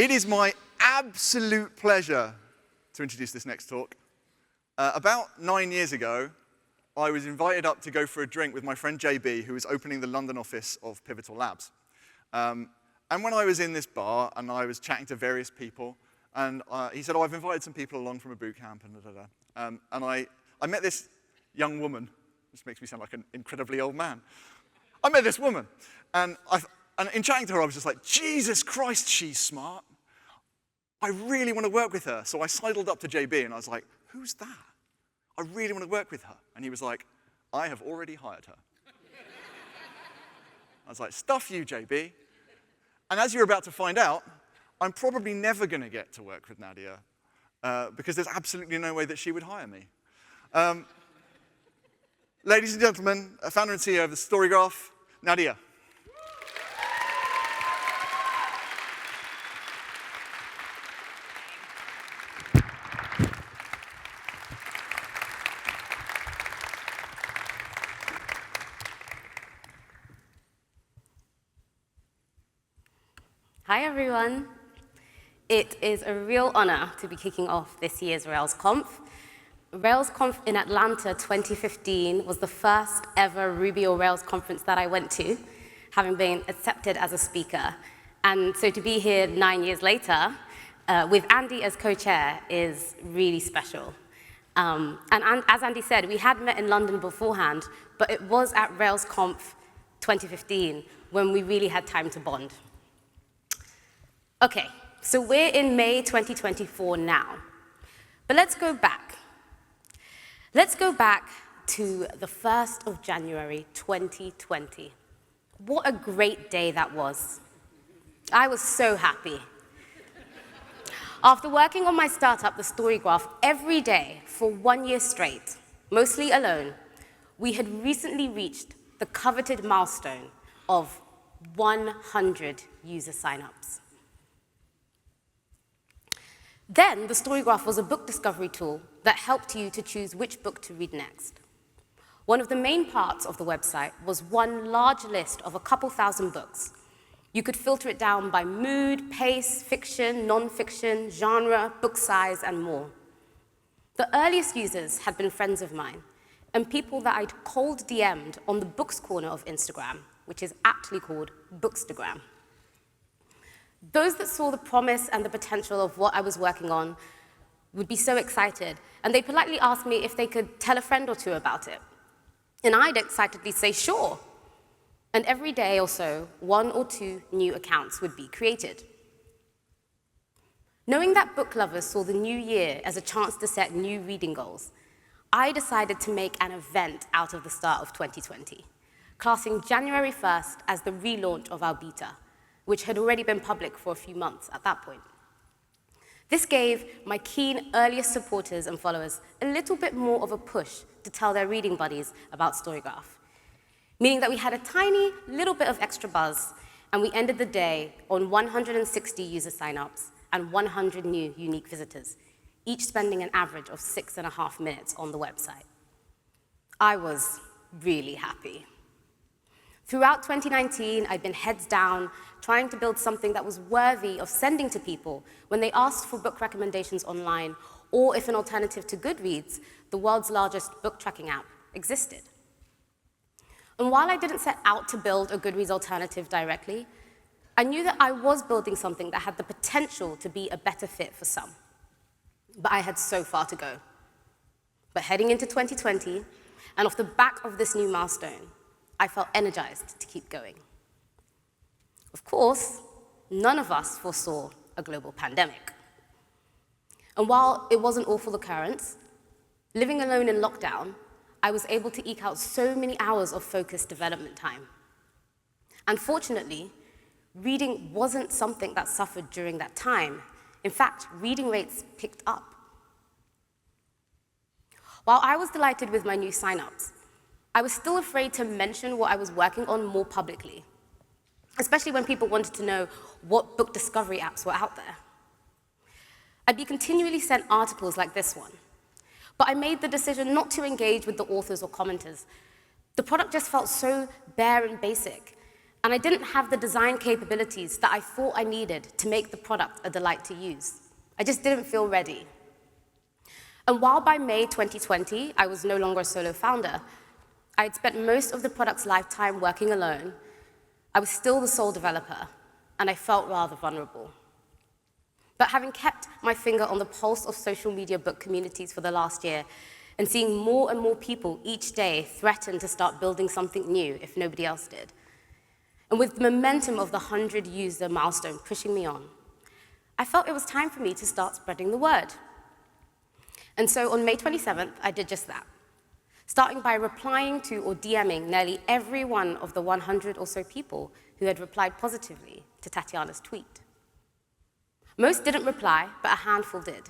It is my absolute pleasure to introduce this next talk. About 9 years ago, I was invited up to go for a drink with my friend JB, who was opening the London office of Pivotal Labs. And when I was in this bar, and I was chatting to various people, and he said, I've invited some people along from a boot camp, and da-da-da. And I met this young woman. This makes me sound like an incredibly old man. I met this woman, and in chatting to her, I was just like, Jesus Christ, she's smart. I really want to work with her. So I sidled up to JB, and I was like, who's that? I really want to work with her. And he was like, I have already hired her. I was like, stuff you, JB. And as you're about to find out, I'm probably never going to get to work with Nadia because there's absolutely no way that she would hire me. Ladies and gentlemen, founder and CEO of the Storygraph, Nadia. Hi, everyone. It is a real honor to be kicking off this year's RailsConf. RailsConf in Atlanta 2015 was the first ever Ruby or Rails conference that I went to, having been accepted as a speaker. And so to be here 9 years later, with Andy as co-chair is really special. And as Andy said, we had met in London beforehand, but it was at RailsConf 2015 when we really had time to bond. Okay, so we're in May 2024 now. But let's go back. Let's go back to the 1st of January 2020. What a great day that was. I was so happy. After working on my startup, the Storygraph, every day for 1 year straight, mostly alone, we had recently reached the coveted milestone of 100 user signups. Then, the Storygraph was a book discovery tool that helped you to choose which book to read next. One of the main parts of the website was one large list of a couple thousand books. You could filter it down by mood, pace, fiction, non-fiction, genre, book size, and more. The earliest users had been friends of mine, and people that I'd cold DM'd on the Books corner of Instagram, which is actually called Bookstagram. Those that saw the promise and the potential of what I was working on would be so excited, and they politely asked me if they could tell a friend or two about it. And I'd excitedly say, sure. And every day or so, 1 or 2 new accounts would be created. Knowing that book lovers saw the new year as a chance to set new reading goals, I decided to make an event out of the start of 2020, classing January 1st as the relaunch of our beta, which had already been public for a few months at that point. This gave my keen earliest supporters and followers a little bit more of a push to tell their reading buddies about Storygraph, meaning that we had a tiny little bit of extra buzz, and we ended the day on 160 user signups and 100 new unique visitors, each spending an average of 6.5 minutes on the website. I was really happy. Throughout 2019, I'd been heads down, trying to build something that was worthy of sending to people when they asked for book recommendations online, or if an alternative to Goodreads, the world's largest book tracking app, existed. And while I didn't set out to build a Goodreads alternative directly, I knew that I was building something that had the potential to be a better fit for some. But I had so far to go. But heading into 2020, and off the back of this new milestone, I felt energized to keep going. Of course, none of us foresaw a global pandemic. And while it was an awful occurrence, living alone in lockdown, I was able to eke out so many hours of focused development time. And fortunately, reading wasn't something that suffered during that time. In fact, reading rates picked up. While I was delighted with my new signups, I was still afraid to mention what I was working on more publicly, especially when people wanted to know what book discovery apps were out there. I'd be continually sent articles like this one, but I made the decision not to engage with the authors or commenters. The product just felt so bare and basic, And I didn't have the design capabilities that I thought I needed to make the product a delight to use. I just didn't feel ready. And while by May 2020, I was no longer a solo founder, I had spent most of the product's lifetime working alone, I was still the sole developer, and I felt rather vulnerable. But having kept my finger on the pulse of social media book communities for the last year, and seeing more and more people each day threaten to start building something new if nobody else did, and with the momentum of the 100-user milestone pushing me on, I felt it was time for me to start spreading the word. And so on May 27th, I did just that, starting by replying to or DMing nearly every one of the 100 or so people who had replied positively to Tatiana's tweet. Most didn't reply, but a handful did.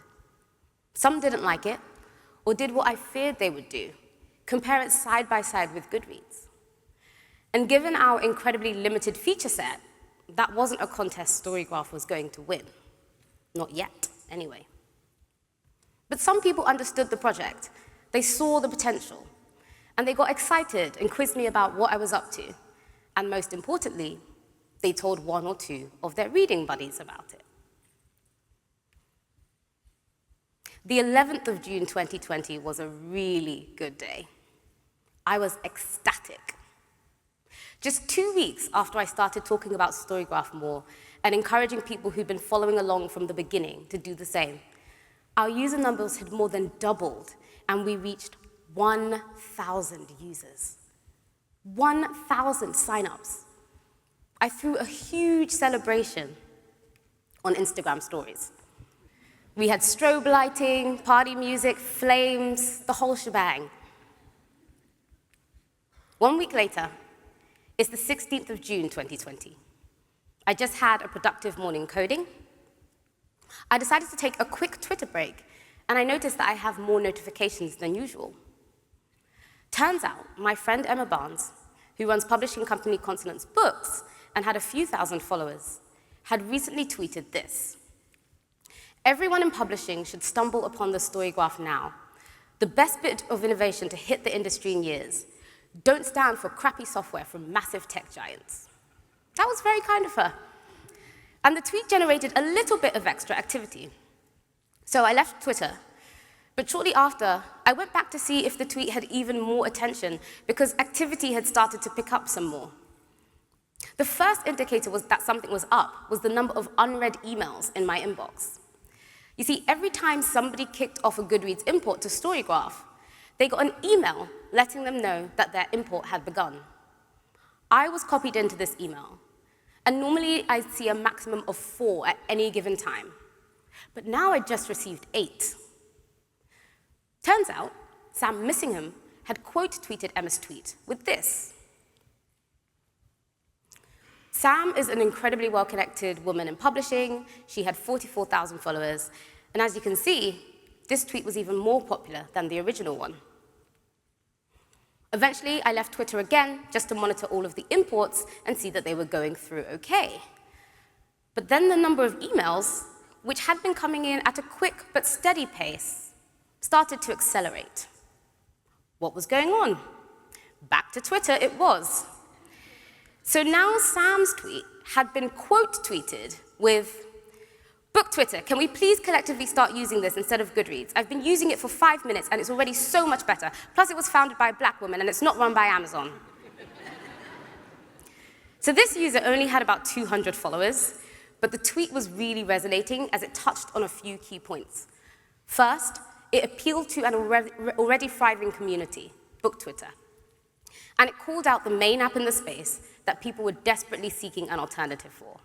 Some didn't like it, or did what I feared they would do, compare it side by side with Goodreads. And given our incredibly limited feature set, that wasn't a contest Storygraph was going to win. Not yet, anyway. But some people understood the project. They saw the potential. And they got excited and quizzed me about what I was up to. And most importantly, they told one or two of their reading buddies about it. The 11th of June 2020 was a really good day. I was ecstatic. Just 2 weeks after I started talking about Storygraph more and encouraging people who'd been following along from the beginning to do the same, our user numbers had more than doubled, and we reached 1,000 users. 1,000 signups. I threw a huge celebration on Instagram stories. We had strobe lighting, party music, flames, the whole shebang. 1 week later, it's the 16th of June 2020. I just had a productive morning coding. I decided to take a quick Twitter break, and I noticed that I have more notifications than usual. Turns out, my friend Emma Barnes, who runs publishing company Consonance Books and had a few thousand followers, had recently tweeted this: "Everyone in publishing should stumble upon the Storygraph now. The best bit of innovation to hit the industry in years. Don't stand for crappy software from massive tech giants." That was very kind of her. And the tweet generated a little bit of extra activity. So I left Twitter, but shortly after, I went back to see if the tweet had even more attention, because activity had started to pick up some more. The first indicator was that something was up was the number of unread emails in my inbox. You see, every time somebody kicked off a Goodreads import to Storygraph, they got an email letting them know that their import had begun. I was copied into this email, and normally I'd see a maximum of 4 at any given time. But now I'd just received 8. Turns out, Sam Missingham had quote-tweeted Emma's tweet with this: "Sam is an incredibly well-connected woman in publishing. She had 44,000 followers. And as you can see, this tweet was even more popular than the original one." Eventually, I left Twitter again just to monitor all of the imports and see that they were going through okay. But then the number of emails, which had been coming in at a quick but steady pace, started to accelerate. What was going on? Back to Twitter it was. So now Sam's tweet had been quote-tweeted with, "Book Twitter, can we please collectively start using this instead of Goodreads? I've been using it for 5 minutes and it's already so much better. Plus it was founded by a black woman and it's not run by Amazon." So this user only had about 200 followers, but the tweet was really resonating as it touched on a few key points. First, it appealed to an already thriving community, Book Twitter. And it called out the main app in the space that people were desperately seeking an alternative for.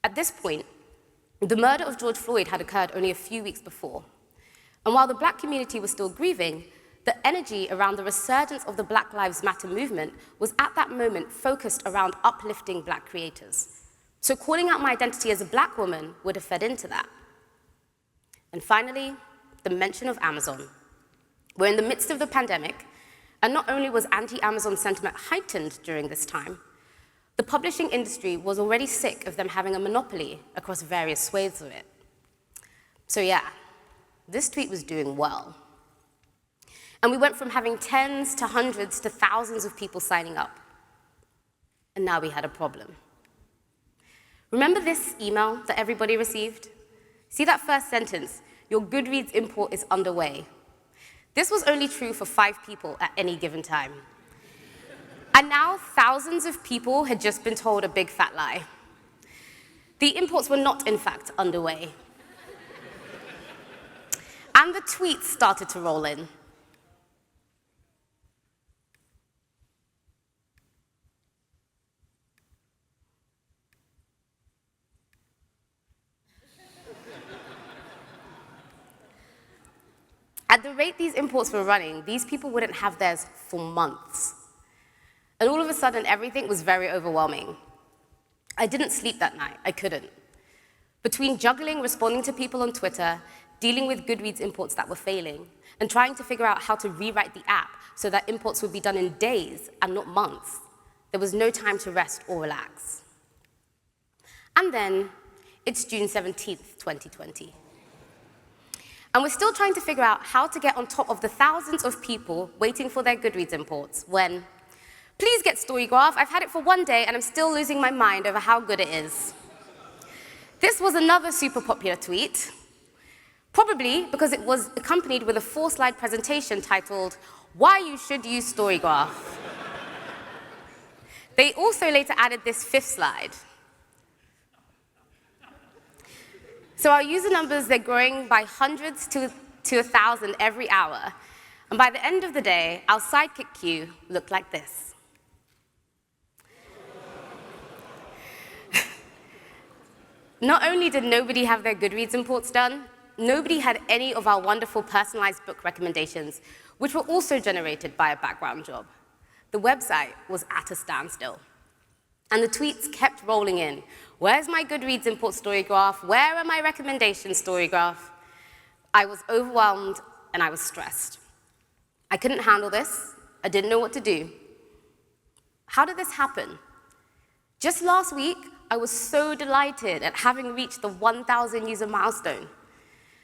At this point, the murder of George Floyd had occurred only a few weeks before. And while the Black community was still grieving, the energy around the resurgence of the Black Lives Matter movement was at that moment focused around uplifting Black creators. So calling out my identity as a Black woman would have fed into that. And finally, the mention of Amazon. We're in the midst of the pandemic, and not only was anti-Amazon sentiment heightened during this time, the publishing industry was already sick of them having a monopoly across various swathes of it. So yeah, this tweet was doing well. And we went from having tens to hundreds to thousands of people signing up. and now we had a problem. Remember this email that everybody received? See that first sentence, your Goodreads import is underway. This was only true for 5 people at any given time. And now thousands of people had just been told a big fat lie. The imports were not, in fact, underway. And the tweets started to roll in. At the rate these imports were running, these people wouldn't have theirs for months. And all of a sudden, everything was very overwhelming. I didn't sleep that night. I couldn't. Between juggling, responding to people on Twitter, dealing with Goodreads imports that were failing, and trying to figure out how to rewrite the app so that imports would be done in days and not months, there was no time to rest or relax. And then, it's June 17th, 2020. And we're still trying to figure out how to get on top of the thousands of people waiting for their Goodreads imports when, please get Storygraph, I've had it for 1 day and I'm still losing my mind over how good it is. This was another super popular tweet, probably because it was accompanied with a 4-slide presentation titled, Why You Should Use Storygraph. They also later added this 5th slide. So our user numbers, they're growing by hundreds to 1,000 every hour. And by the end of the day, our sidekick queue looked like this. Not only did nobody have their Goodreads imports done, nobody had any of our wonderful personalized book recommendations, which were also generated by a background job. The website was at a standstill. And the tweets kept rolling in. Where's my Goodreads import Storygraph? Where are my recommendations Storygraph? I was overwhelmed and I was stressed. I couldn't handle this. I didn't know what to do. How did this happen? Just last week, I was so delighted at having reached the 1,000 user milestone.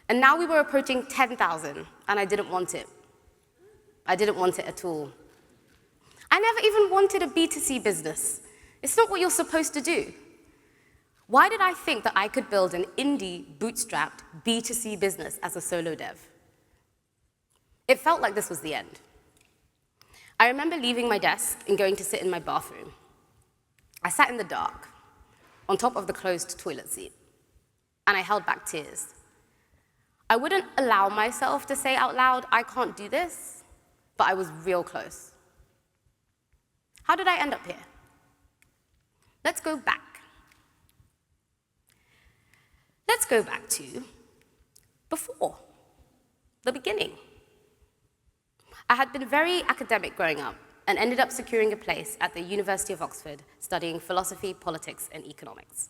And now we were approaching 10,000, and I didn't want it. I didn't want it at all. I never even wanted a B2C business. It's not what you're supposed to do. Why did I think that I could build an indie, bootstrapped B2C business as a solo dev? It felt like this was the end. I remember leaving my desk and going to sit in my bathroom. I sat in the dark, on top of the closed toilet seat, and I held back tears. I wouldn't allow myself to say out loud, I can't do this, but I was real close. How did I end up here? Let's go back. Let's go back to before, the beginning. I had been very academic growing up and ended up securing a place at the University of Oxford studying philosophy, politics, and economics.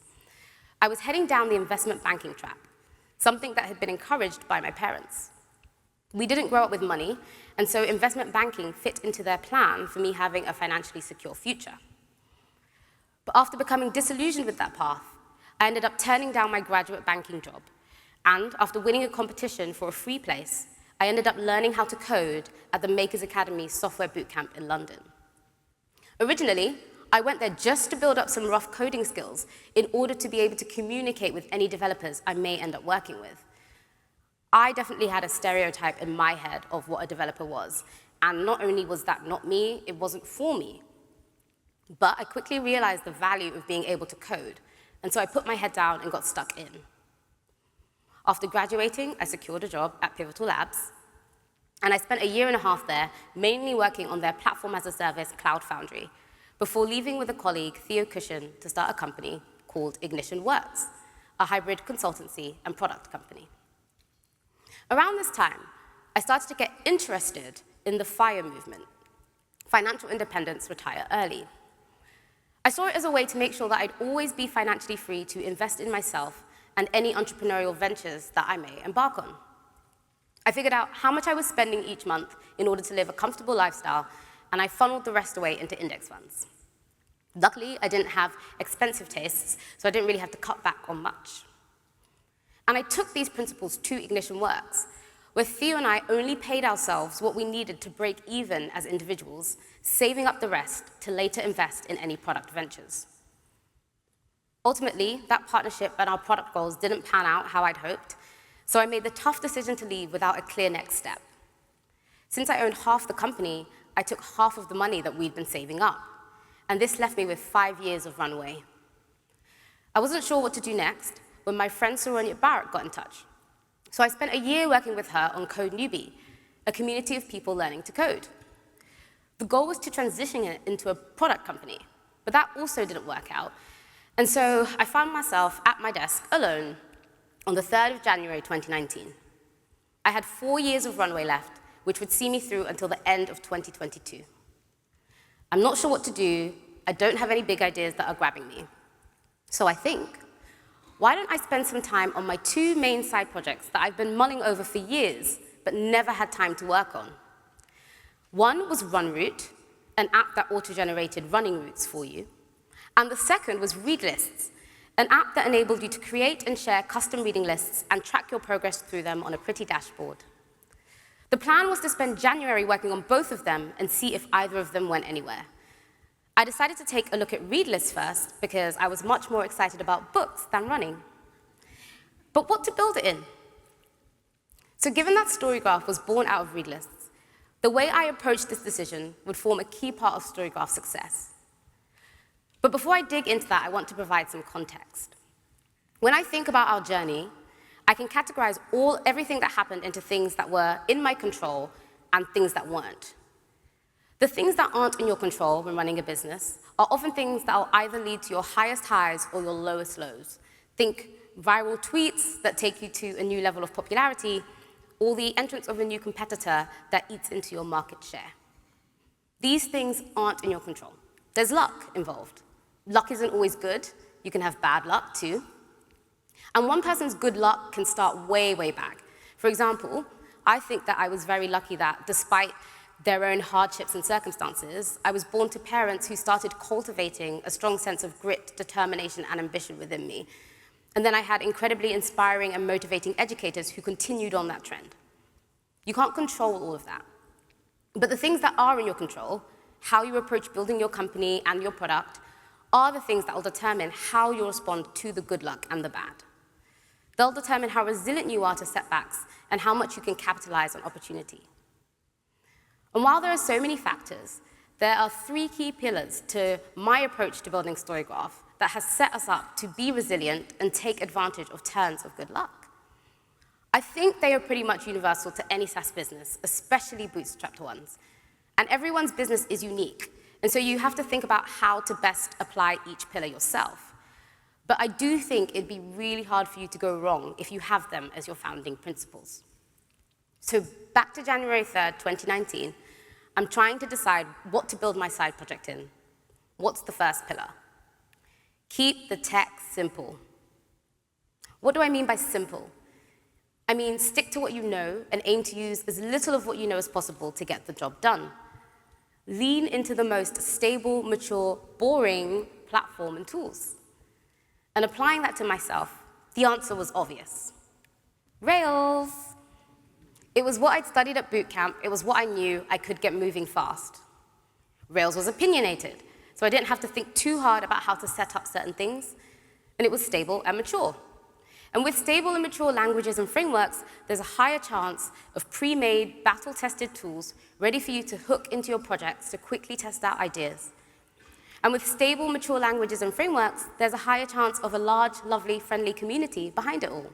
I was heading down the investment banking track, something that had been encouraged by my parents. We didn't grow up with money, and so investment banking fit into their plan for me having a financially secure future. But after becoming disillusioned with that path, I ended up turning down my graduate banking job. And after winning a competition for a free place, I ended up learning how to code at the Makers Academy software bootcamp in London. Originally, I went there just to build up some rough coding skills in order to be able to communicate with any developers I may end up working with. I definitely had a stereotype in my head of what a developer was. And not only was that not me, it wasn't for me. But I quickly realized the value of being able to code, and so I put my head down and got stuck in. After graduating, I secured a job at Pivotal Labs, and I spent a 1.5 years there, mainly working on their platform-as-a-service Cloud Foundry, before leaving with a colleague, Theo Cushion, to start a company called Ignition Works, a hybrid consultancy and product company. Around this time, I started to get interested in the FIRE movement, financial independence, retire early. I saw it as a way to make sure that I'd always be financially free to invest in myself and any entrepreneurial ventures that I may embark on. I figured out how much I was spending each month in order to live a comfortable lifestyle, and I funneled the rest away into index funds. Luckily, I didn't have expensive tastes, so I didn't really have to cut back on much. And I took these principles to Ignition Works, where Theo and I only paid ourselves what we needed to break even as individuals, saving up the rest to later invest in any product ventures. Ultimately, that partnership and our product goals didn't pan out how I'd hoped, so I made the tough decision to leave without a clear next step. Since I owned half the company, I took half of the money that we'd been saving up, and this left me with 5 years of runway. I wasn't sure what to do next when my friend Saronia Barrett got in touch. So I spent a year working with her on Code Newbie, a community of people learning to code. The goal was to transition it into a product company, but that also didn't work out. And so I found myself at my desk alone on the 3rd of January 2019. I had 4 years of runway left, which would see me through until the end of 2022. I'm not sure what to do. I don't have any big ideas that are grabbing me. So I think, why don't I spend some time on my 2 main side projects that I've been mulling over for years, but never had time to work on? One was RunRoute, an app that auto-generated running routes for you. And the second was ReadLists, an app that enabled you to create and share custom reading lists and track your progress through them on a pretty dashboard. The plan was to spend January working on both of them and see if either of them went anywhere. I decided to take a look at ReadLists first because I was much more excited about books than running. But what to build it in? So given that StoryGraph was born out of ReadLists, the way I approached this decision would form a key part of StoryGraph's success. But before I dig into that, I want to provide some context. When I think about our journey, I can categorize everything that happened into things that were in my control and things that weren't. The things that aren't in your control when running a business are often things that will either lead to your highest highs or your lowest lows. Think viral tweets that take you to a new level of popularity, or the entrance of a new competitor that eats into your market share. These things aren't in your control. There's luck involved. Luck isn't always good. You can have bad luck too. And one person's good luck can start way, way back. For example, I think that I was very lucky that despite their own hardships and circumstances, I was born to parents who started cultivating a strong sense of grit, determination, and ambition within me. And then I had incredibly inspiring and motivating educators who continued on that trend. You can't control all of that. But the things that are in your control, how you approach building your company and your product, are the things that will determine how you respond to the good luck and the bad. They'll determine how resilient you are to setbacks and how much you can capitalize on opportunity. And while there are so many factors, there are 3 key pillars to my approach to building StoryGraph that has set us up to be resilient and take advantage of turns of good luck. I think they are pretty much universal to any SaaS business, especially bootstrapped ones. And everyone's business is unique, and so you have to think about how to best apply each pillar yourself. But I do think it'd be really hard for you to go wrong if you have them as your founding principles. So back to January 3rd, 2019, I'm trying to decide what to build my side project in. What's the first pillar? Keep the tech simple. What do I mean by simple? I mean, stick to what you know and aim to use as little of what you know as possible to get the job done. Lean into the most stable, mature, boring platform and tools. And applying that to myself, the answer was obvious. Rails. It was what I'd studied at boot camp. It was what I knew I could get moving fast. Rails was opinionated, so I didn't have to think too hard about how to set up certain things, and it was stable and mature. And with stable and mature languages and frameworks, there's a higher chance of pre-made, battle-tested tools ready for you to hook into your projects to quickly test out ideas. And with stable, mature languages and frameworks, there's a higher chance of a large, lovely, friendly community behind it all.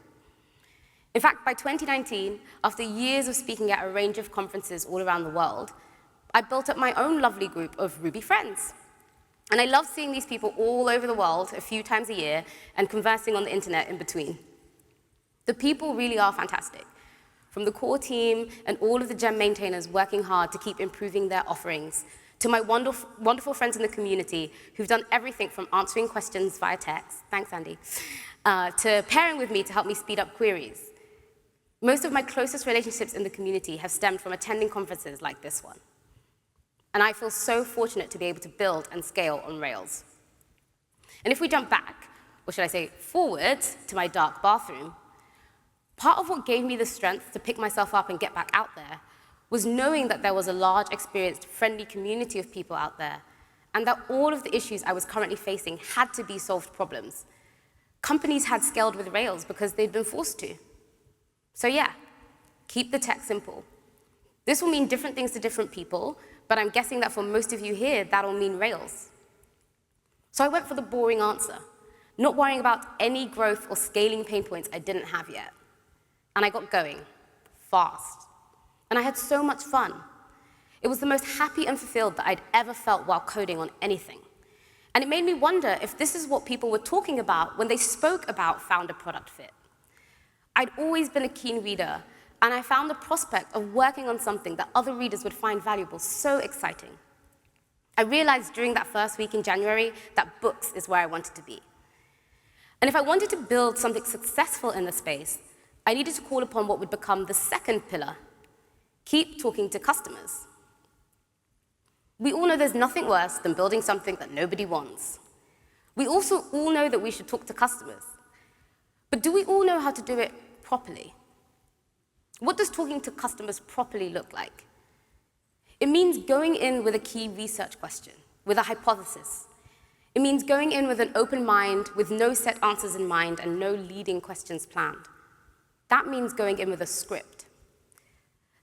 In fact, by 2019, after years of speaking at a range of conferences all around the world, I built up my own lovely group of Ruby friends. And I love seeing these people all over the world a few times a year and conversing on the internet in between. The people really are fantastic, from the core team and all of the gem maintainers working hard to keep improving their offerings, to my wonderful friends in the community who've done everything from answering questions via text, thanks Andy, to pairing with me to help me speed up queries. Most of my closest relationships in the community have stemmed from attending conferences like this one. And I feel so fortunate to be able to build and scale on Rails. And if we jump back, or should I say forward, to my dark bathroom, Part of what gave me the strength to pick myself up and get back out there was knowing that there was a large, experienced, friendly community of people out there, and that all of the issues I was currently facing had to be solved problems. Companies had scaled with Rails because they'd been forced to. So yeah, keep the tech simple. This will mean different things to different people, but I'm guessing that for most of you here, that'll mean Rails. So I went for the boring answer, not worrying about any growth or scaling pain points I didn't have yet. And I got going, fast. And I had so much fun. It was the most happy and fulfilled that I'd ever felt while coding on anything. And it made me wonder if this is what people were talking about when they spoke about founder-product fit. I'd always been a keen reader, and I found the prospect of working on something that other readers would find valuable so exciting. I realized during that first week in January that books is where I wanted to be. And if I wanted to build something successful in the space, I needed to call upon what would become the second pillar: keep talking to customers. We all know there's nothing worse than building something that nobody wants. We also all know that we should talk to customers. But do we all know how to do it properly? What does talking to customers properly look like? It means going in with a key research question, with a hypothesis. It means going in with an open mind, with no set answers in mind and no leading questions planned. That means going in with a script.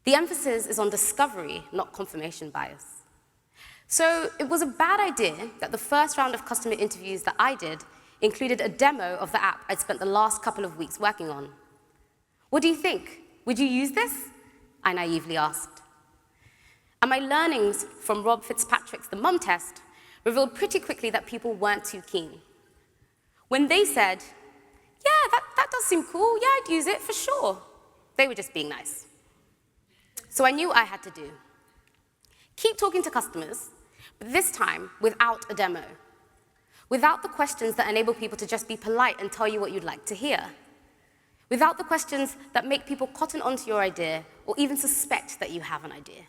The emphasis is on discovery, not confirmation bias. So it was a bad idea that the first round of customer interviews that I did included a demo of the app I'd spent the last couple of weeks working on. What do you think? Would you use this? I naively asked. And my learnings from Rob Fitzpatrick's The Mum Test revealed pretty quickly that people weren't too keen. When they said, yeah, that does seem cool, yeah, I'd use it for sure, they were just being nice. So I knew what I had to do. Keep talking to customers, but this time without a demo. Without the questions that enable people to just be polite and tell you what you'd like to hear. Without the questions that make people cotton onto your idea or even suspect that you have an idea.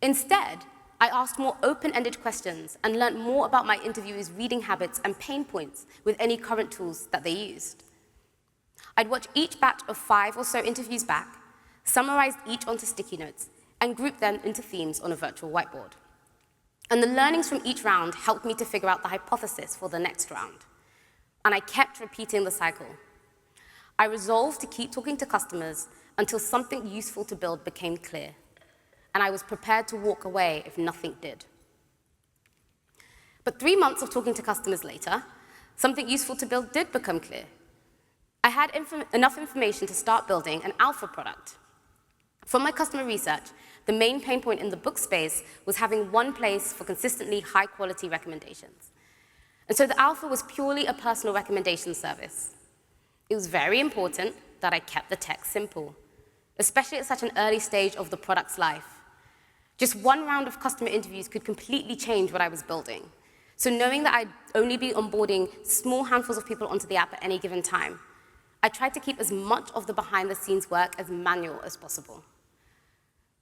Instead, I asked more open-ended questions and learned more about my interviewees' reading habits and pain points with any current tools that they used. I'd watch each batch of 5 or so interviews back, summarized each onto sticky notes, and grouped them into themes on a virtual whiteboard. And the learnings from each round helped me to figure out the hypothesis for the next round. And I kept repeating the cycle. I resolved to keep talking to customers until something useful to build became clear. And I was prepared to walk away if nothing did. But 3 months of talking to customers later, something useful to build did become clear. I had enough information to start building an alpha product. From my customer research, the main pain point in the book space was having one place for consistently high-quality recommendations. And so the alpha was purely a personal recommendation service. It was very important that I kept the tech simple, especially at such an early stage of the product's life. Just one round of customer interviews could completely change what I was building. So knowing that I'd only be onboarding small handfuls of people onto the app at any given time, I tried to keep as much of the behind-the-scenes work as manual as possible.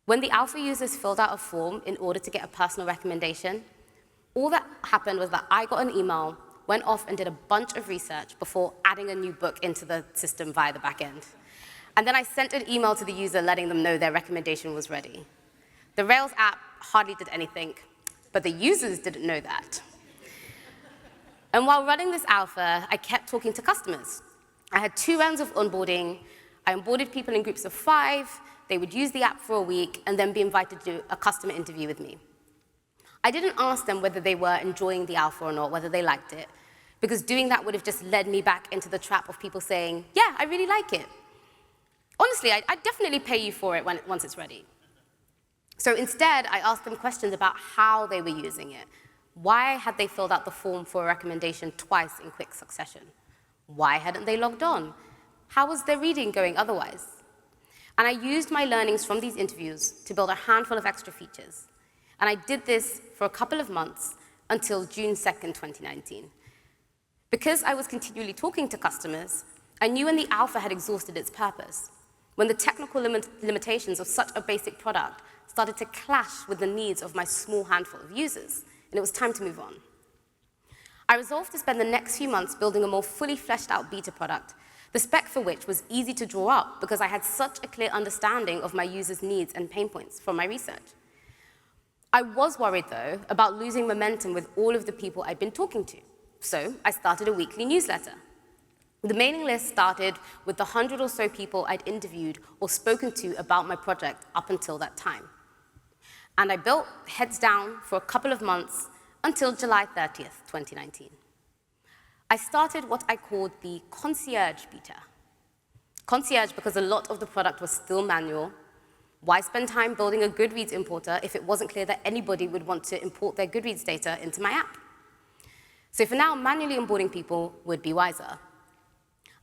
When the alpha users filled out a form in order to get a personal recommendation, all that happened was that I got an email, went off and did a bunch of research before adding a new book into the system via the back end. And then I sent an email to the user letting them know their recommendation was ready. The Rails app hardly did anything, but the users didn't know that. And while running this alpha, I kept talking to customers. I had 2 rounds of onboarding. I onboarded people in groups of 5. They would use the app for a week and then be invited to do a customer interview with me. I didn't ask them whether they were enjoying the alpha or not, whether they liked it, because doing that would have just led me back into the trap of people saying, yeah, I really like it. Honestly, I'd definitely pay you for it once it's ready. So instead, I asked them questions about how they were using it. Why had they filled out the form for a recommendation twice in quick succession? Why hadn't they logged on? How was their reading going otherwise? And I used my learnings from these interviews to build a handful of extra features. And I did this for a couple of months until June 2nd, 2019. Because I was continually talking to customers, I knew when the alpha had exhausted its purpose, when the technical limitations of such a basic product started to clash with the needs of my small handful of users, and it was time to move on. I resolved to spend the next few months building a more fully fleshed out beta product the spec for which was easy to draw up because I had such a clear understanding of my users' needs and pain points from my research. I was worried, though, about losing momentum with all of the people I'd been talking to, so I started a weekly newsletter. The mailing list started with the 100 or so people I'd interviewed or spoken to about my project up until that time. And I built heads down for a couple of months until July 30th, 2019. I started what I called the concierge beta. Concierge because a lot of the product was still manual. Why spend time building a Goodreads importer if it wasn't clear that anybody would want to import their Goodreads data into my app? So for now, manually onboarding people would be wiser.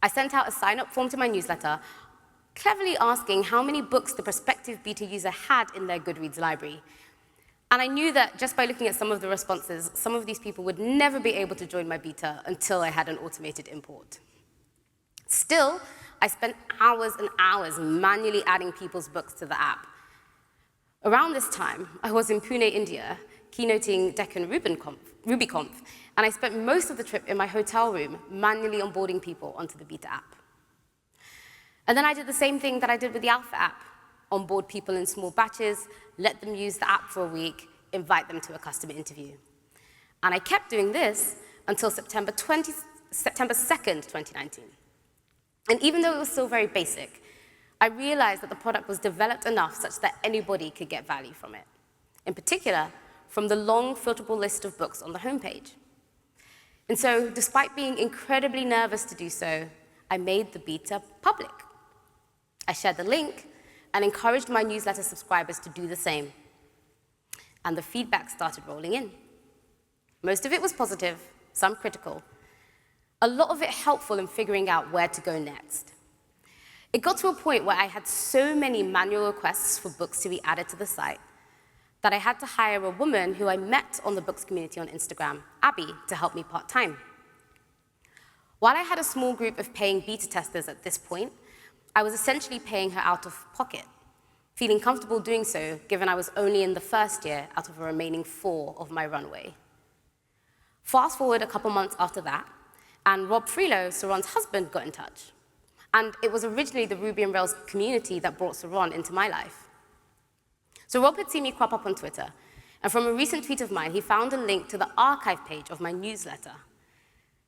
I sent out a sign-up form to my newsletter, cleverly asking how many books the prospective beta user had in their Goodreads library. And I knew that just by looking at some of the responses, some of these people would never be able to join my beta until I had an automated import. Still, I spent hours and hours manually adding people's books to the app. Around this time, I was in Pune, India, keynoting Deccan RubyConf, and I spent most of the trip in my hotel room manually onboarding people onto the beta app. And then I did the same thing that I did with the alpha app: onboard people in small batches, let them use the app for a week, invite them to a customer interview. And I kept doing this until September 2nd, 2019. And even though it was still very basic, I realized that the product was developed enough such that anybody could get value from it. In particular, from the long filterable list of books on the homepage. And so, despite being incredibly nervous to do so, I made the beta public. I shared the link and encouraged my newsletter subscribers to do the same. And the feedback started rolling in. Most of it was positive, some critical, a lot of it helpful in figuring out where to go next. It got to a point where I had so many manual requests for books to be added to the site that I had to hire a woman who I met on the books community on Instagram, Abby, to help me part-time. While I had a small group of paying beta testers at this point, I was essentially paying her out of pocket, feeling comfortable doing so given I was only in the first year out of a remaining 4 of my runway. Fast forward a couple months after that, and Rob Freelo, Saron's husband, got in touch. And it was originally the Ruby on Rails community that brought Saron into my life. So Rob had seen me crop up on Twitter, and from a recent tweet of mine, he found a link to the archive page of my newsletter.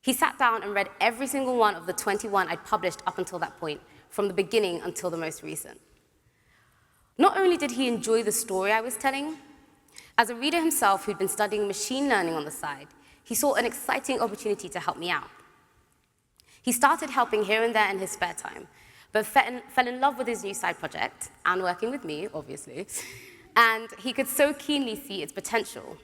He sat down and read every single one of the 21 I'd published up until that point, from the beginning until the most recent. Not only did he enjoy the story I was telling, as a reader himself who'd been studying machine learning on the side, he saw an exciting opportunity to help me out. He started helping here and there in his spare time, but fell in love with his new side project, and working with me, obviously, and he could so keenly see its potential.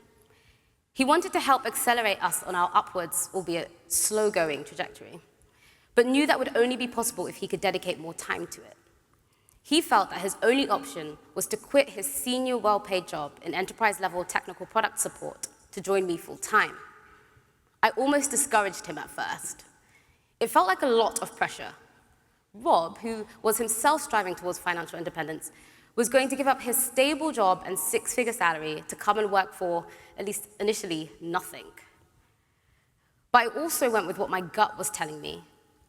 He wanted to help accelerate us on our upwards, albeit slow-going trajectory, but knew that would only be possible if he could dedicate more time to it. He felt that his only option was to quit his senior well-paid job in enterprise-level technical product support to join me full-time. I almost discouraged him at first. It felt like a lot of pressure. Rob, who was himself striving towards financial independence, was going to give up his stable job and 6-figure salary to come and work for, at least initially, nothing. But I also went with what my gut was telling me,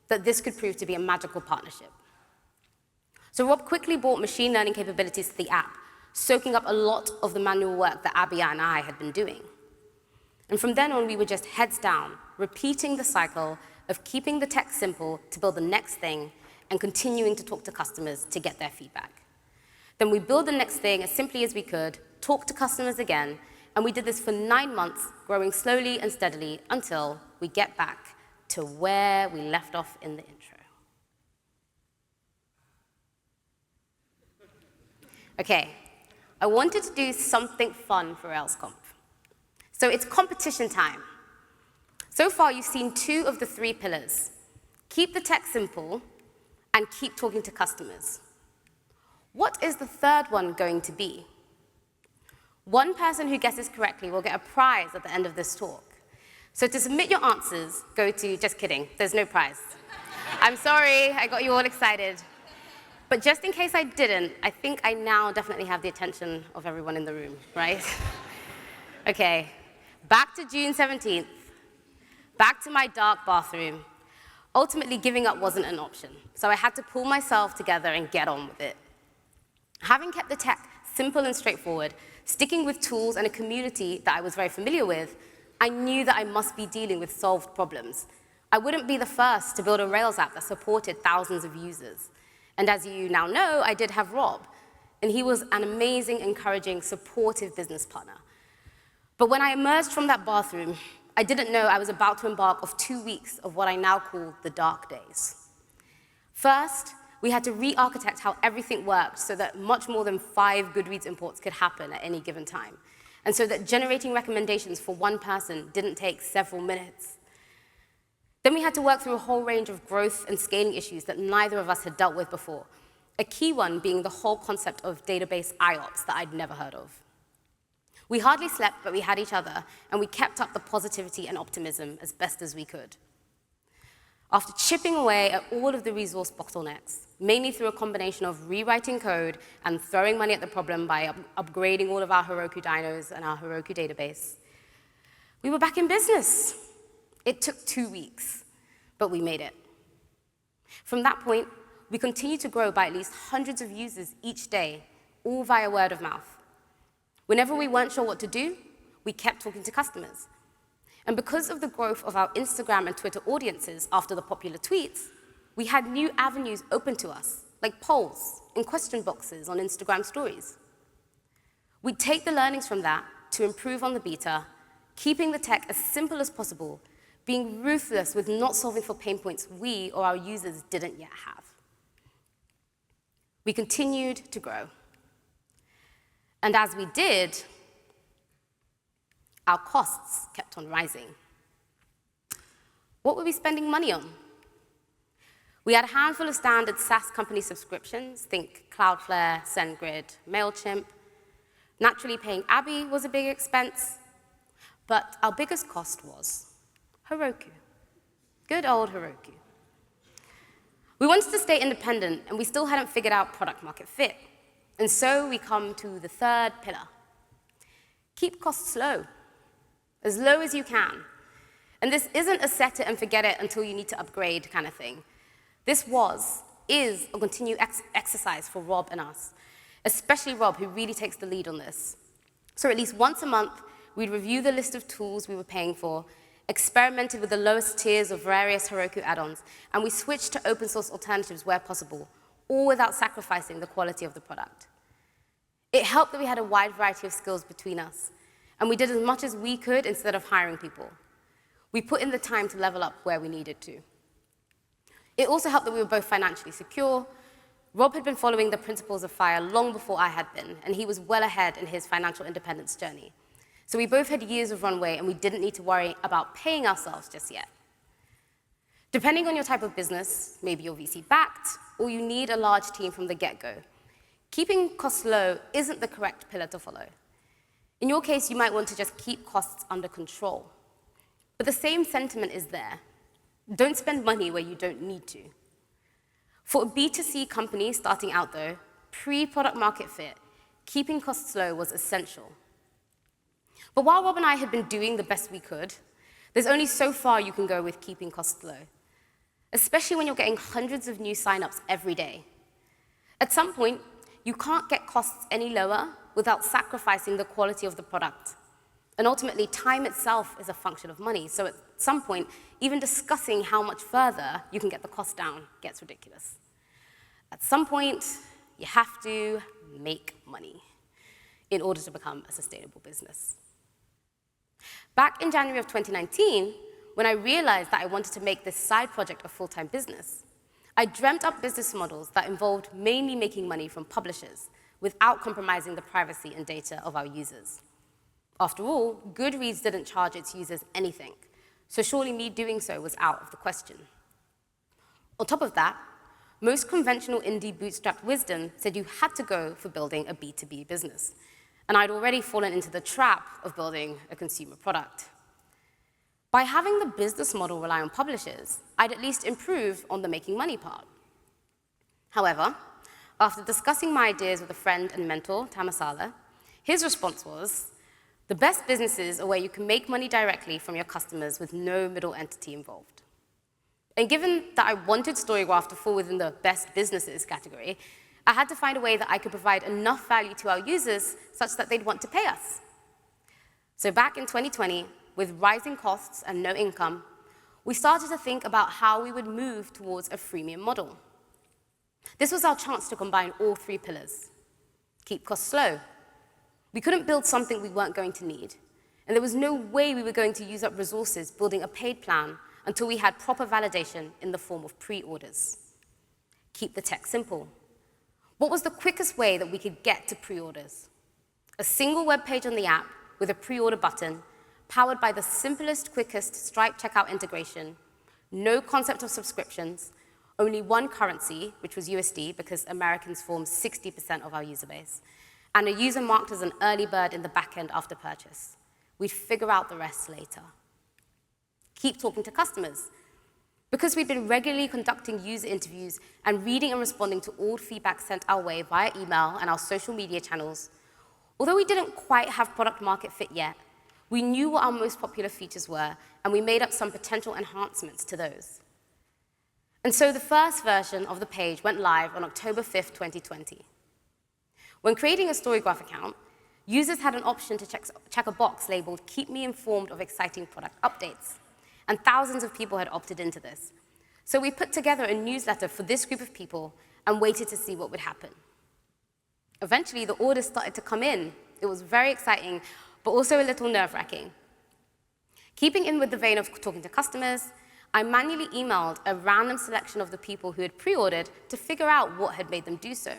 that this could prove to be a magical partnership. So Rob quickly brought machine learning capabilities to the app, soaking up a lot of the manual work that Abby and I had been doing. And from then on, we were just heads down, repeating the cycle of keeping the tech simple to build the next thing and continuing to talk to customers to get their feedback. Then we build the next thing as simply as we could, talk to customers again, and we did this for 9 months, growing slowly and steadily until we get back to where we left off in the intro. Okay, I wanted to do something fun for RailsConf. So it's competition time. So far, you've seen 2 of the 3 pillars. Keep the tech simple and keep talking to customers. What is the third one going to be? One person who guesses correctly will get a prize at the end of this talk. So to submit your answers, go to, just kidding, there's no prize. I'm sorry, I got you all excited. But just in case I didn't, I think I now definitely have the attention of everyone in the room, right? Okay, back to June 17th. Back to my dark bathroom. Ultimately, giving up wasn't an option, so I had to pull myself together and get on with it. Having kept the tech simple and straightforward, sticking with tools and a community that I was very familiar with, I knew that I must be dealing with solved problems. I wouldn't be the first to build a Rails app that supported thousands of users. And as you now know, I did have Rob, and he was an amazing, encouraging, supportive business partner. But when I emerged from that bathroom, I didn't know I was about to embark on 2 weeks of what I now call the dark days. First, we had to re-architect how everything worked so that much more than 5 Goodreads imports could happen at any given time, and so that generating recommendations for one person didn't take several minutes. Then we had to work through a whole range of growth and scaling issues that neither of us had dealt with before, a key one being the whole concept of database IOPS that I'd never heard of. We hardly slept, but we had each other, and we kept up the positivity and optimism as best as we could. After chipping away at all of the resource bottlenecks, mainly through a combination of rewriting code and throwing money at the problem by upgrading all of our Heroku dynos and our Heroku database, we were back in business. It took 2 weeks, but we made it. From that point, we continued to grow by at least hundreds of users each day, all via word of mouth. Whenever we weren't sure what to do, we kept talking to customers. And because of the growth of our Instagram and Twitter audiences after the popular tweets, we had new avenues open to us, like polls and question boxes on Instagram stories. We'd take the learnings from that to improve on the beta, keeping the tech as simple as possible, being ruthless with not solving for pain points we or our users didn't yet have. We continued to grow. And as we did, our costs kept on rising. What were we spending money on? We had a handful of standard SaaS company subscriptions, think Cloudflare, SendGrid, MailChimp. Naturally, paying Abby was a big expense, but our biggest cost was Heroku. Good old Heroku. We wanted to stay independent, and we still hadn't figured out product market fit. And so we come to the third pillar. Keep costs low, as low as you can. And this isn't a set it and forget it until you need to upgrade kind of thing. This is a continued exercise for Rob and us, especially Rob, who really takes the lead on this. So at least once a month, we'd review the list of tools we were paying for, experimented with the lowest tiers of various Heroku add-ons, and we switched to open source alternatives where possible, all without sacrificing the quality of the product. It helped that we had a wide variety of skills between us, and we did as much as we could instead of hiring people. We put in the time to level up where we needed to. It also helped that we were both financially secure. Rob had been following the principles of FIRE long before I had been, and he was well ahead in his financial independence journey. So we both had years of runway, and we didn't need to worry about paying ourselves just yet. Depending on your type of business, maybe you're VC-backed, or you need a large team from the get-go, keeping costs low isn't the correct pillar to follow. In your case, you might want to just keep costs under control. But the same sentiment is there. Don't spend money where you don't need to. For a B2C company starting out, though, pre-product market fit, keeping costs low was essential. But while Rob and I had been doing the best we could, there's only so far you can go with keeping costs low, especially when you're getting hundreds of new signups every day. At some point, you can't get costs any lower without sacrificing the quality of the product. And ultimately, time itself is a function of money. So at some point, even discussing how much further you can get the cost down gets ridiculous. At some point, you have to make money in order to become a sustainable business. Back in January of 2019, when I realized that I wanted to make this side project a full-time business, I dreamt up business models that involved mainly making money from publishers without compromising the privacy and data of our users. After all, Goodreads didn't charge its users anything, so surely me doing so was out of the question. On top of that, most conventional indie bootstrapped wisdom said you had to go for building a B2B business, and I'd already fallen into the trap of building a consumer product. By having the business model rely on publishers, I'd at least improve on the making money part. However, after discussing my ideas with a friend and mentor, Tamasala, his response was, the best businesses are where you can make money directly from your customers with no middle entity involved. And given that I wanted Storygraph to fall within the best businesses category, I had to find a way that I could provide enough value to our users such that they'd want to pay us. So back in 2020, with rising costs and no income, we started to think about how we would move towards a freemium model. This was our chance to combine all three pillars. Keep costs low. We couldn't build something we weren't going to need, and there was no way we were going to use up resources building a paid plan until we had proper validation in the form of pre-orders. Keep the tech simple. What was the quickest way that we could get to pre-orders? A single web page on the app with a pre-order button, powered by the simplest, quickest Stripe checkout integration, no concept of subscriptions, only one currency, which was USD because Americans form 60% of our user base, and a user marked as an early bird in the back end after purchase. We'd figure out the rest later. Keep talking to customers. Because we'd been regularly conducting user interviews and reading and responding to all feedback sent our way via email and our social media channels, although we didn't quite have product market fit yet, we knew what our most popular features were, and we made up some potential enhancements to those. And so the first version of the page went live on October 5th, 2020. When creating a Storygraph account, users had an option to check a box labeled "Keep me informed of exciting product updates." And thousands of people had opted into this. So we put together a newsletter for this group of people and waited to see what would happen. Eventually, the orders started to come in. It was very exciting, but also a little nerve-wracking. Keeping in with the vein of talking to customers, I manually emailed a random selection of the people who had pre-ordered to figure out what had made them do so.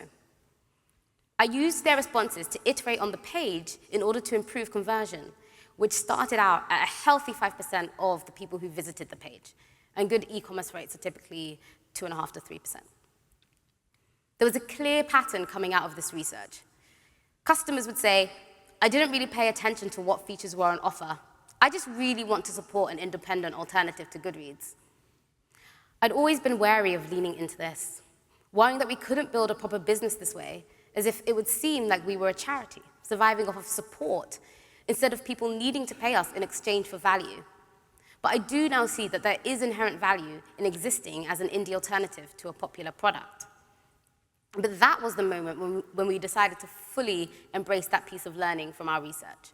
I used their responses to iterate on the page in order to improve conversion, which started out at a healthy 5% of the people who visited the page. And good e-commerce rates are typically 2.5% to 3%. There was a clear pattern coming out of this research. Customers would say, "I didn't really pay attention to what features were on offer. I just really want to support an independent alternative to Goodreads." I'd always been wary of leaning into this, worrying that we couldn't build a proper business this way, as if it would seem like we were a charity, surviving off of support, instead of people needing to pay us in exchange for value. But I do now see that there is inherent value in existing as an indie alternative to a popular product. But that was the moment when we decided to fully embrace that piece of learning from our research.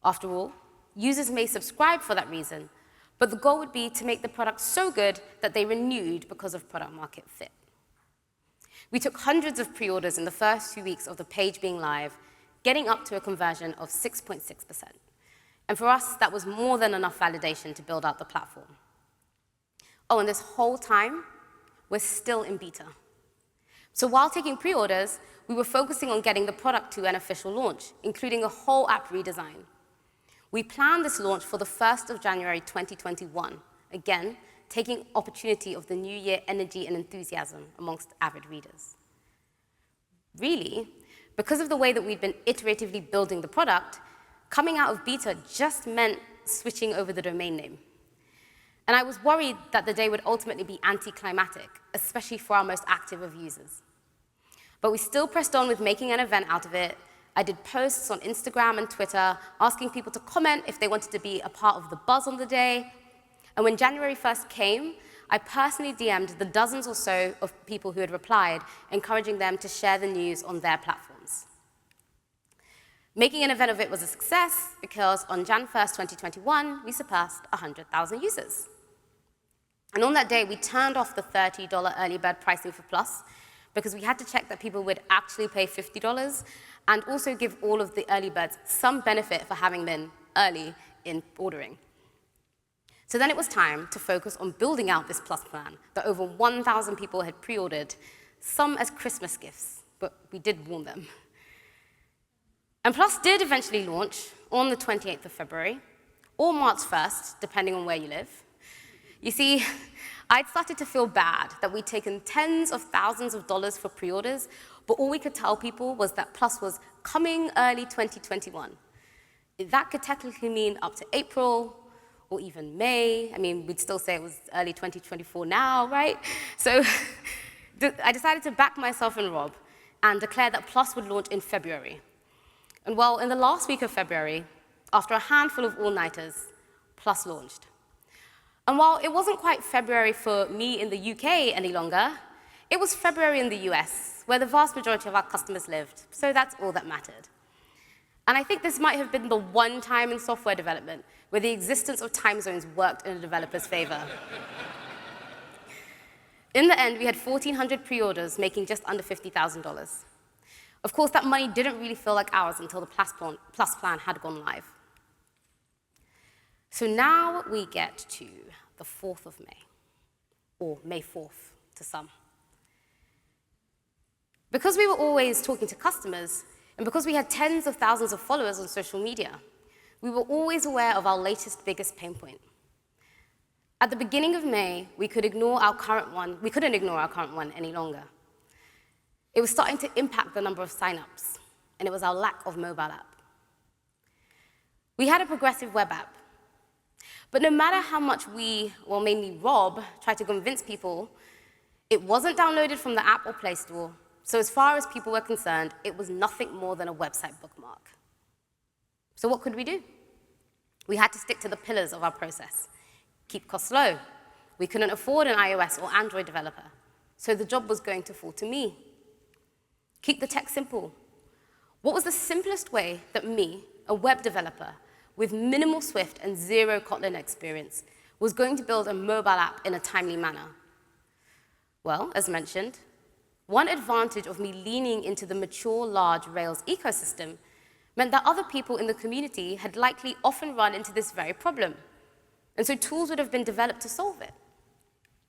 After all, users may subscribe for that reason, but the goal would be to make the product so good that they renewed because of product market fit. We took hundreds of pre-orders in the first 2 weeks of the page being live, getting up to a conversion of 6.6%. And for us, that was more than enough validation to build out the platform. Oh, and this whole time, we're still in beta. So while taking pre-orders, we were focusing on getting the product to an official launch, including a whole app redesign. We planned this launch for the 1st of January 2021, again, taking opportunity of the new year energy and enthusiasm amongst avid readers. Really, because of the way that we'd been iteratively building the product, coming out of beta just meant switching over the domain name. And I was worried that the day would ultimately be anticlimactic, especially for our most active of users. But we still pressed on with making an event out of it. I did posts on Instagram and Twitter, asking people to comment if they wanted to be a part of the buzz on the day. And when January 1st came, I personally DM'd the dozens or so of people who had replied, encouraging them to share the news on their platforms. Making an event of it was a success because on Jan 1st, 2021, we surpassed 100,000 users. And on that day, we turned off the $30 early bird pricing for Plus because we had to check that people would actually pay $50 and also give all of the early birds some benefit for having been early in ordering. So then it was time to focus on building out this Plus plan that over 1,000 people had pre-ordered, some as Christmas gifts, but we did warn them. And Plus did eventually launch on the 28th of February, or March 1st, depending on where you live. You see, I'd started to feel bad that we'd taken tens of thousands of dollars for pre-orders, but all we could tell people was that Plus was coming early 2021. That could technically mean up to April, or even May. I mean, we'd still say it was early 2024 now, right? So I decided to back myself and Rob and declare that Plus would launch in February. And well, in the last week of February, after a handful of all-nighters, Plus launched. And while it wasn't quite February for me in the UK any longer, it was February in the US, where the vast majority of our customers lived, so that's all that mattered. And I think this might have been the one time in software development where the existence of time zones worked in a developer's favor. In the end, we had 1,400 pre-orders, making just under $50,000. Of course, that money didn't really feel like ours until the Plus plan had gone live. So now we get to the 4th of May, or May 4th to some. Because we were always talking to customers, and because we had tens of thousands of followers on social media, we were always aware of our latest, biggest pain point. At the beginning of May, we couldn't ignore our current one any longer. It was starting to impact the number of signups, and it was our lack of mobile app. We had a progressive web app, but no matter how much we, well, mainly Rob, tried to convince people, it wasn't downloaded from the App or Play Store, so as far as people were concerned, it was nothing more than a website bookmark. So what could we do? We had to stick to the pillars of our process. Keep costs low. We couldn't afford an iOS or Android developer, so the job was going to fall to me. Keep the tech simple. What was the simplest way that me, a web developer, with minimal Swift and zero Kotlin experience, was going to build a mobile app in a timely manner? Well, as mentioned, one advantage of me leaning into the mature, large Rails ecosystem meant that other people in the community had likely often run into this very problem. And so tools would have been developed to solve it.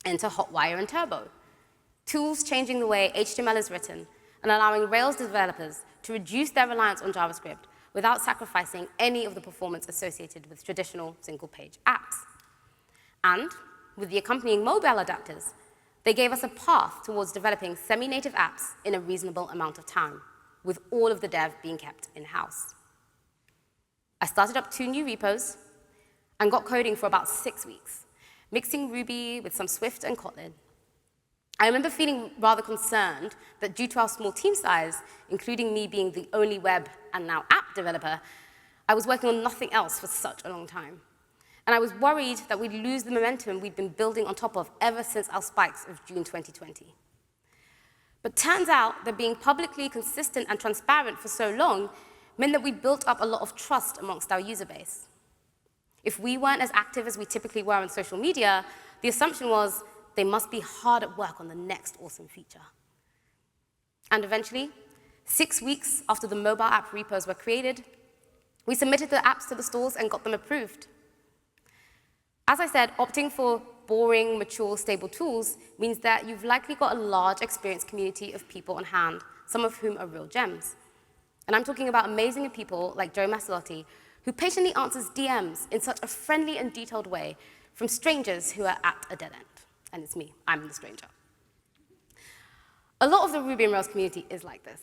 Enter Hotwire and Turbo, tools changing the way HTML is written and allowing Rails developers to reduce their reliance on JavaScript without sacrificing any of the performance associated with traditional single-page apps. And with the accompanying mobile adapters, they gave us a path towards developing semi-native apps in a reasonable amount of time, with all of the dev being kept in-house. I started up 2 new repos and got coding for about 6 weeks, mixing Ruby with some Swift and Kotlin. I remember feeling rather concerned that due to our small team size, including me being the only web and now app developer, I was working on nothing else for such a long time. And I was worried that we'd lose the momentum we'd been building on top of ever since our spikes of June 2020. But turns out that being publicly consistent and transparent for so long meant that we built up a lot of trust amongst our user base. If we weren't as active as we typically were on social media, the assumption was they must be hard at work on the next awesome feature. And eventually, 6 weeks after the mobile app repos were created, we submitted the apps to the stores and got them approved. As I said, opting for boring, mature, stable tools means that you've likely got a large, experienced community of people on hand, some of whom are real gems. And I'm talking about amazing people like Joe Masalotti, who patiently answers DMs in such a friendly and detailed way from strangers who are at a dead end. And it's me, I'm the stranger. A lot of the Ruby on Rails community is like this.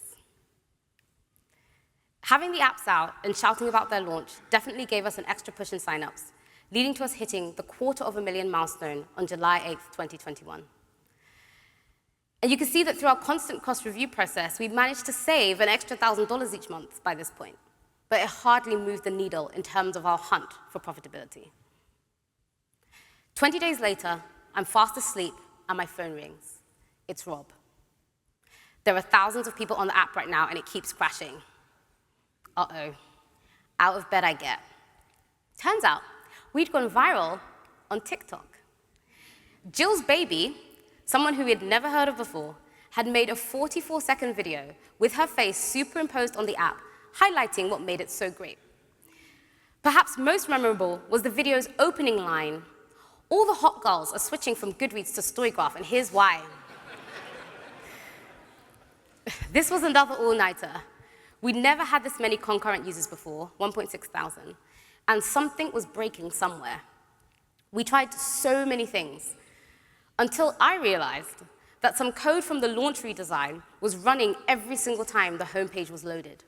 Having the apps out and shouting about their launch definitely gave us an extra push in signups, leading to us hitting the 250,000 milestone on July 8th, 2021. And you can see that through our constant cost review process, we managed to save an extra $1,000 each month by this point, but it hardly moved the needle in terms of our hunt for profitability. 20 days later, I'm fast asleep and my phone rings. It's Rob. There are thousands of people on the app right now and it keeps crashing. Uh-oh, out of bed I get. Turns out, we'd gone viral on TikTok. Jill's baby, someone who we had never heard of before, had made a 44-second video with her face superimposed on the app, highlighting what made it so great. Perhaps most memorable was the video's opening line, "All the hot girls are switching from Goodreads to Storygraph, and here's why." This was another all-nighter. We'd never had this many concurrent users before, 1.6 thousand, and something was breaking somewhere. We tried so many things, until I realized that some code from the launch redesign was running every single time the homepage was loaded.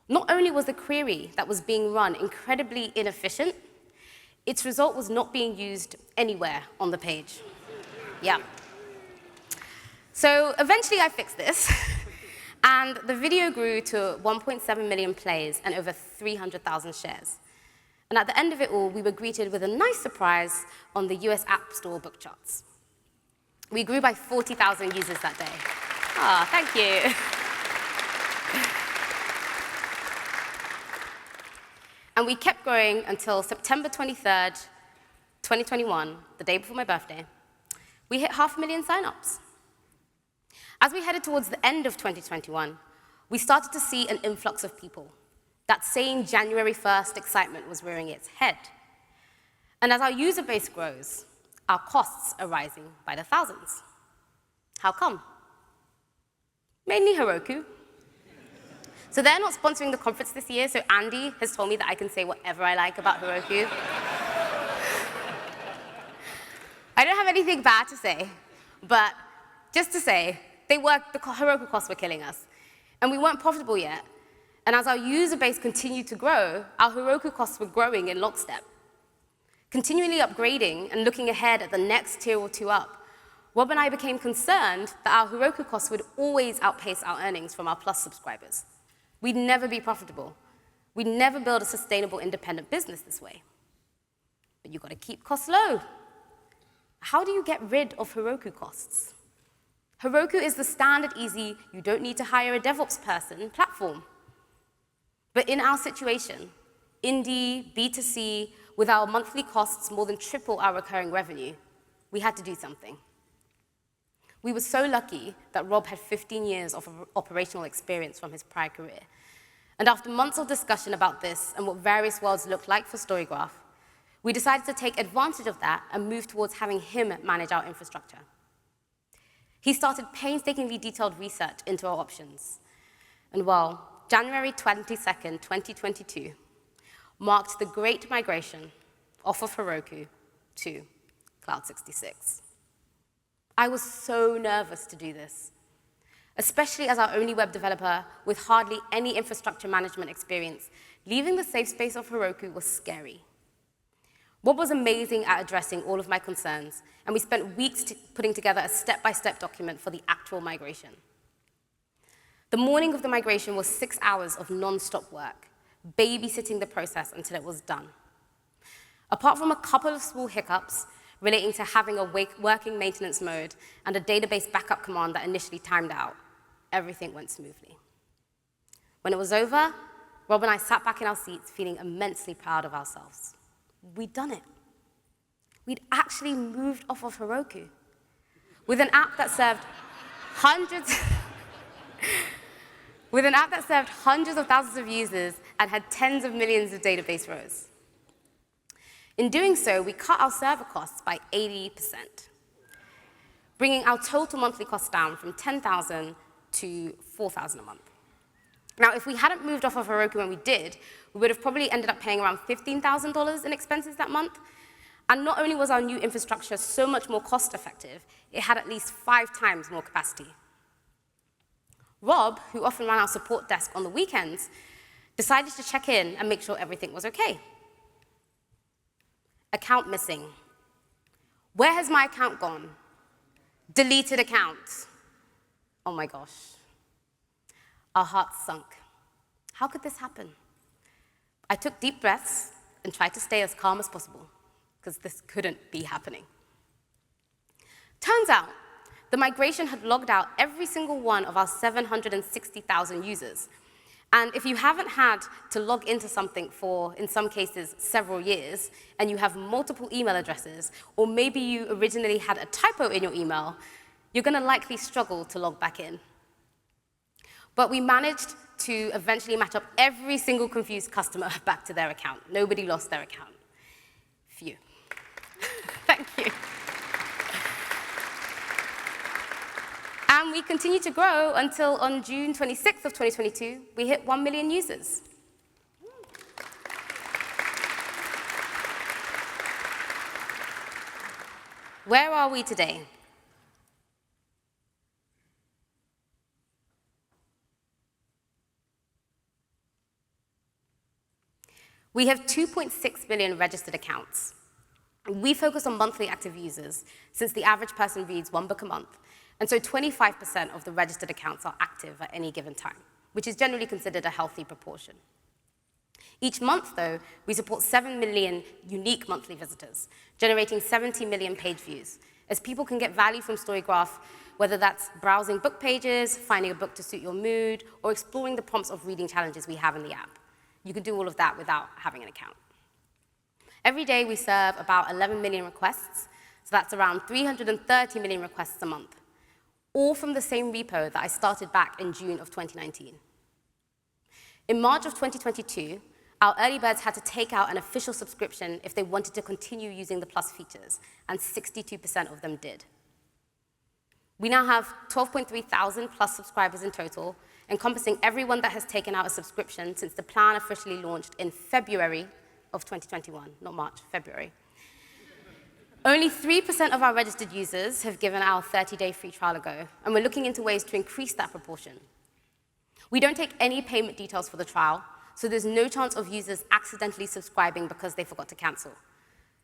Not only was the query that was being run incredibly inefficient, its result was not being used anywhere on the page. Yeah. So eventually I fixed this, and the video grew to 1.7 million plays and over 300,000 shares. And at the end of it all, we were greeted with a nice surprise on the US App Store book charts. We grew by 40,000 users that day. Ah, thank you. And we kept growing until September 23rd, 2021, the day before my birthday. We hit 500,000 signups. As we headed towards the end of 2021, we started to see an influx of people. That same January 1st excitement was rearing its head. And as our user base grows, our costs are rising by the thousands. How come? Mainly Heroku. So they're not sponsoring the conference this year, so Andy has told me that I can say whatever I like about Heroku. I don't have anything bad to say, but just to say, the Heroku costs were killing us. And we weren't profitable yet. And as our user base continued to grow, our Heroku costs were growing in lockstep. Continually upgrading and looking ahead at the next tier or two up, Rob and I became concerned that our Heroku costs would always outpace our earnings from our Plus subscribers. We'd never be profitable. We'd never build a sustainable independent business this way. But you've got to keep costs low. How do you get rid of Heroku costs? Heroku is the standard, easy, you don't need to hire a DevOps person platform. But in our situation, indie, B2C, with our monthly costs more than triple our recurring revenue, we had to do something. We were so lucky that Rob had 15 years of operational experience from his prior career. And after months of discussion about this and what various worlds looked like for StoryGraph, we decided to take advantage of that and move towards having him manage our infrastructure. He started painstakingly detailed research into our options. And well, January 22nd, 2022, marked the great migration off of Heroku to Cloud 66. I was so nervous to do this, especially as our only web developer with hardly any infrastructure management experience. Leaving the safe space of Heroku was scary. Rob was amazing at addressing all of my concerns, and we spent weeks putting together a step-by-step document for the actual migration. The morning of the migration was 6 hours of non-stop work, babysitting the process until it was done. Apart from a couple of small hiccups relating to having a working maintenance mode and a database backup command that initially timed out, everything went smoothly. When it was over, Rob and I sat back in our seats feeling immensely proud of ourselves. We'd done it. We'd actually moved off of Heroku with an app that served hundreds of thousands of users and had tens of millions of database rows. In doing so, we cut our server costs by 80%, bringing our total monthly costs down from $10,000 to $4,000 a month. Now, if we hadn't moved off of Heroku when we did, we would have probably ended up paying around $15,000 in expenses that month. And not only was our new infrastructure so much more cost-effective, it had at least 5 times more capacity. Rob, who often ran our support desk on the weekends, decided to check in and make sure everything was okay. Account missing. Where has my account gone? Deleted account. Oh my gosh. Our hearts sunk. How could this happen? I took deep breaths and tried to stay as calm as possible, because this couldn't be happening. Turns out, the migration had logged out every single one of our 760,000 users. And if you haven't had to log into something for, in some cases, several years, and you have multiple email addresses, or maybe you originally had a typo in your email, you're going to likely struggle to log back in. But we managed to eventually match up every single confused customer back to their account. Nobody lost their account. Phew. Thank you. And we continued to grow until on June 26th of 2022, we hit 1 million users. Where are we today? We have 2.6 million registered accounts. We focus on monthly active users, since the average person reads 1 book a month, and so 25% of the registered accounts are active at any given time, which is generally considered a healthy proportion. Each month, though, we support 7 million unique monthly visitors, generating 70 million page views, as people can get value from StoryGraph, whether that's browsing book pages, finding a book to suit your mood, or exploring the prompts of reading challenges we have in the app. You can do all of that without having an account. Every day, we serve about 11 million requests, so that's around 330 million requests a month, all from the same repo that I started back in June of 2019. In March of 2022, our early birds had to take out an official subscription if they wanted to continue using the Plus features, and 62% of them did. We now have 12.3 thousand Plus subscribers in total, encompassing everyone that has taken out a subscription since the plan officially launched in February of 2021, not March, February. Only 3% of our registered users have given our 30-day free trial a go, and we're looking into ways to increase that proportion. We don't take any payment details for the trial, so there's no chance of users accidentally subscribing because they forgot to cancel.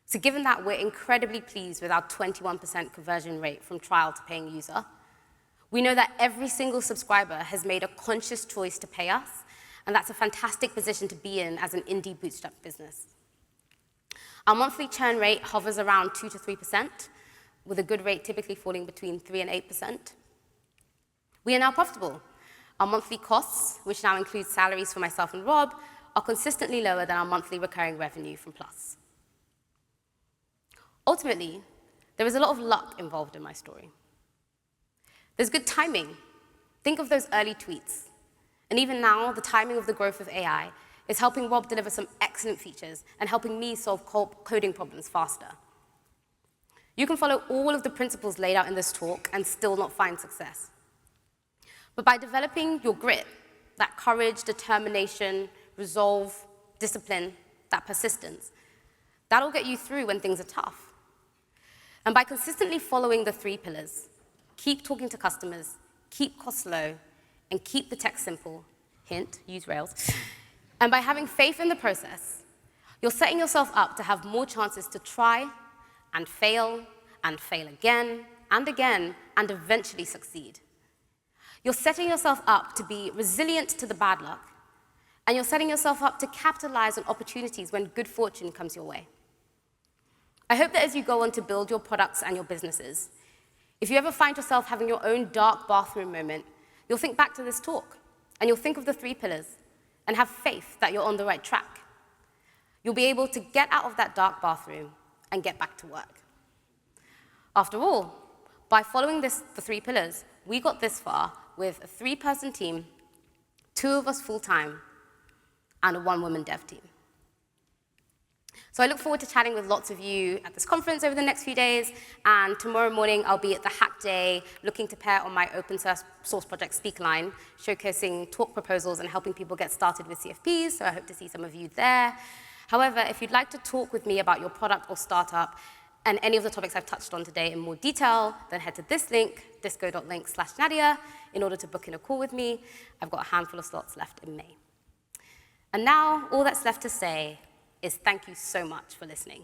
So given that, we're incredibly pleased with our 21% conversion rate from trial to paying user. We know that every single subscriber has made a conscious choice to pay us, and that's a fantastic position to be in as an indie bootstrap business. Our monthly churn rate hovers around 2 to 3%, with a good rate typically falling between 3 and 8%. We are now profitable. Our monthly costs, which now include salaries for myself and Rob, are consistently lower than our monthly recurring revenue from Plus. Ultimately, there is a lot of luck involved in my story. There's good timing. Think of those early tweets. And even now, the timing of the growth of AI is helping Rob deliver some excellent features and helping me solve coding problems faster. You can follow all of the principles laid out in this talk and still not find success. But by developing your grit, that courage, determination, resolve, discipline, that persistence, that'll get you through when things are tough. And by consistently following the 3 pillars, keep talking to customers, keep costs low, and keep the tech simple, hint, use Rails, and by having faith in the process, you're setting yourself up to have more chances to try and fail again, and eventually succeed. You're setting yourself up to be resilient to the bad luck, and you're setting yourself up to capitalize on opportunities when good fortune comes your way. I hope that as you go on to build your products and your businesses, if you ever find yourself having your own dark bathroom moment, you'll think back to this talk, and you'll think of the 3 pillars, and have faith that you're on the right track. You'll be able to get out of that dark bathroom and get back to work. After all, by following the 3 pillars, we got this far with a 3-person team, 2 of us full-time, and a 1-woman dev team. So I look forward to chatting with lots of you at this conference over the next few days, and tomorrow morning I'll be at the Hack Day looking to pair on my open source project Speakline, showcasing talk proposals and helping people get started with CFPs, so I hope to see some of you there. However, if you'd like to talk with me about your product or startup and any of the topics I've touched on today in more detail, then head to this link, disco.link/Nadia, in order to book in a call with me. I've got a handful of slots left in May. And now, all that's left to say is thank you so much for listening.